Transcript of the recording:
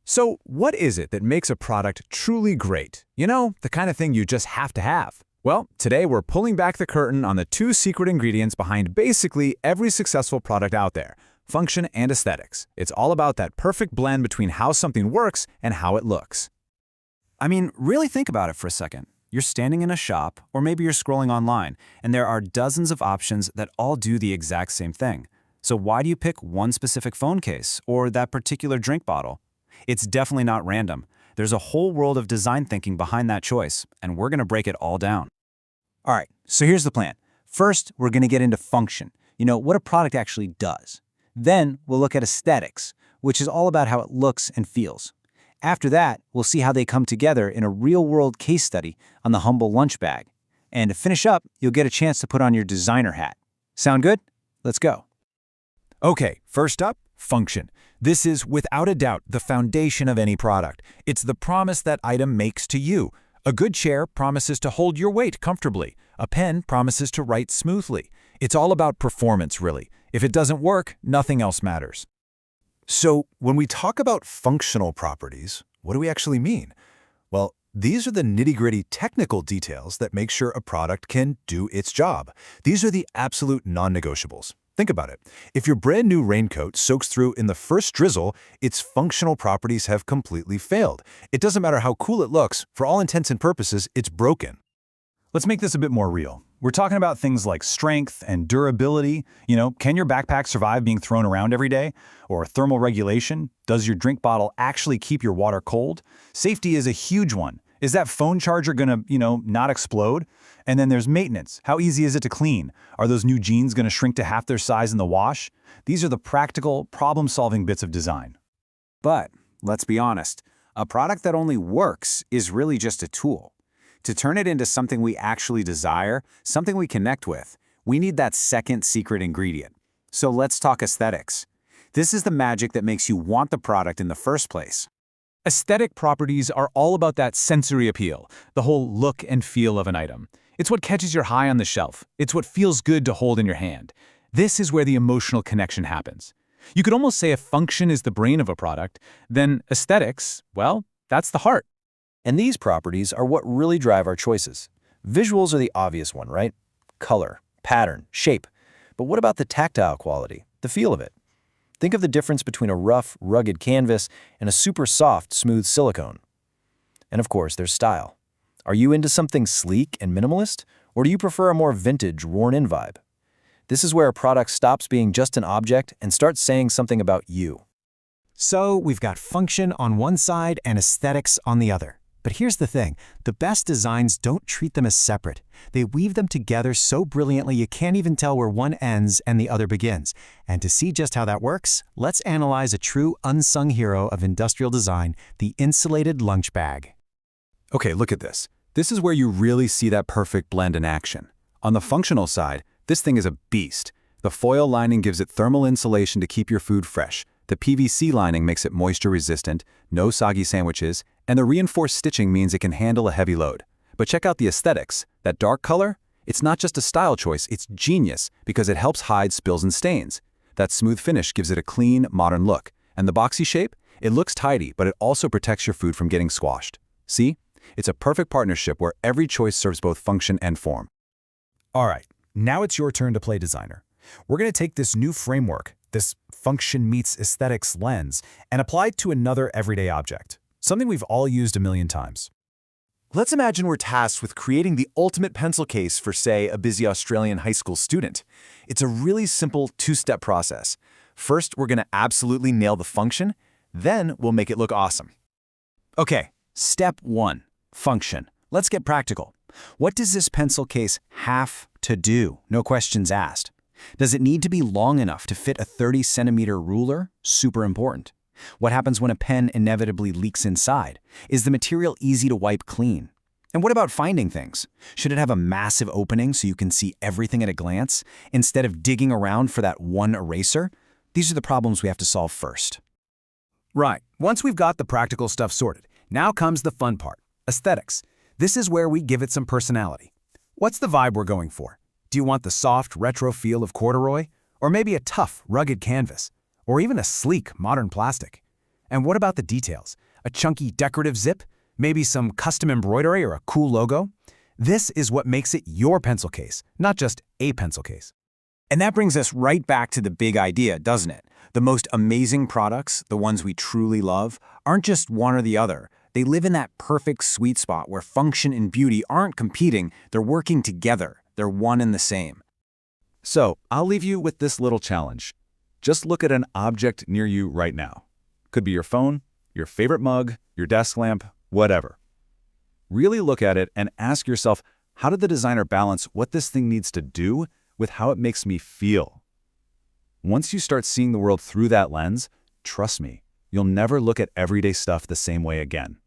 So what is it that makes a product truly great? You know, the kind of thing you just have to have. Well, today we're pulling back the curtain on the two secret ingredients behind basically every successful product out there: function and aesthetics. It's all about that perfect blend between how something works and how it looks. I mean, really think about it for a second. You're standing in a shop, or maybe you're scrolling online, and there are dozens of options that all do the exact same thing. So why do you pick one specific phone case or that particular drink bottle? It's definitely not random. There's a whole world of design thinking behind that choice, and we're going to break it all down. All right, so here's the plan. First, we're going to get into function, what a product actually does. Then we'll look at aesthetics, which is all about how it looks and feels. After that, we'll see how they come together in a real-world case study on the humble lunch bag. And to finish up, you'll get a chance to put on your designer hat. Sound good? Let's go. Okay, first up, function. This is, without a doubt, the foundation of any product. It's the promise that item makes to you. A good chair promises to hold your weight comfortably. A pen promises to write smoothly. It's all about performance, really. If it doesn't work, nothing else matters. So when we talk about functional properties, what do we actually mean? Well, these are the nitty-gritty technical details that make sure a product can do its job. These are the absolute non-negotiables. Think about it. If your brand new raincoat soaks through in the first drizzle, its functional properties have completely failed. It doesn't matter how cool it looks, for all intents and purposes, it's broken. Let's make this a bit more real. We're talking about things like strength and durability. Can your backpack survive being thrown around every day? Or thermal regulation? Does your drink bottle actually keep your water cold? Safety is a huge one. Is that phone charger gonna, not explode? And then there's maintenance. How easy is it to clean? Are those new jeans gonna shrink to half their size in the wash? These are the practical, problem-solving bits of design. But let's be honest, a product that only works is really just a tool. To turn it into something we actually desire, something we connect with, we need that second secret ingredient. So let's talk aesthetics. This is the magic that makes you want the product in the first place. Aesthetic properties are all about that sensory appeal, the whole look and feel of an item. It's what catches your eye on the shelf. It's what feels good to hold in your hand. This is where the emotional connection happens. You could almost say if function is the brain of a product, then aesthetics, well, that's the heart. And these properties are what really drive our choices. Visuals are the obvious one, right? Color, pattern, shape. But what about the tactile quality, the feel of it? Think of the difference between a rough, rugged canvas and a super soft, smooth silicone. And of course, there's style. Are you into something sleek and minimalist, or do you prefer a more vintage, worn-in vibe? This is where a product stops being just an object and starts saying something about you. So we've got function on one side and aesthetics on the other. But here's the thing, the best designs don't treat them as separate. They weave them together so brilliantly you can't even tell where one ends and the other begins. And to see just how that works, let's analyze a true unsung hero of industrial design, the insulated lunch bag. Okay, look at this. This is where you really see that perfect blend in action. On the functional side, this thing is a beast. The foil lining gives it thermal insulation to keep your food fresh. The PVC lining makes it moisture-resistant, no soggy sandwiches, and the reinforced stitching means it can handle a heavy load. But check out the aesthetics. That dark color? It's not just a style choice, it's genius because it helps hide spills and stains. That smooth finish gives it a clean, modern look. And the boxy shape? It looks tidy, but it also protects your food from getting squashed. See? It's a perfect partnership where every choice serves both function and form. All right, now it's your turn to play designer. We're going to take this new framework, this function meets aesthetics lens, and apply it to another everyday object, something we've all used a million times. Let's imagine we're tasked with creating the ultimate pencil case for, say, a busy Australian high school student. It's a really simple two-step process. First, we're going to absolutely nail the function, then we'll make it look awesome. Okay, step 1, function. Let's get practical. What does this pencil case have to do? No questions asked. Does it need to be long enough to fit a 30-centimeter ruler? Super important. What happens when a pen inevitably leaks inside? Is the material easy to wipe clean? And what about finding things? Should it have a massive opening so you can see everything at a glance, instead of digging around for that one eraser? These are the problems we have to solve first. Right. Once we've got the practical stuff sorted, now comes the fun part, aesthetics. This is where we give it some personality. What's the vibe we're going for? Do you want the soft, retro feel of corduroy? Or maybe a tough, rugged canvas? Or even a sleek, modern plastic? And what about the details? A chunky decorative zip? Maybe some custom embroidery or a cool logo? This is what makes it your pencil case, not just a pencil case. And that brings us right back to the big idea, doesn't it? The most amazing products, the ones we truly love, aren't just one or the other. They live in that perfect sweet spot where function and beauty aren't competing, they're working together. They're one and the same. So, I'll leave you with this little challenge. Just look at an object near you right now. Could be your phone, your favorite mug, your desk lamp, whatever. Really look at it and ask yourself, how did the designer balance what this thing needs to do with how it makes me feel? Once you start seeing the world through that lens, trust me, you'll never look at everyday stuff the same way again.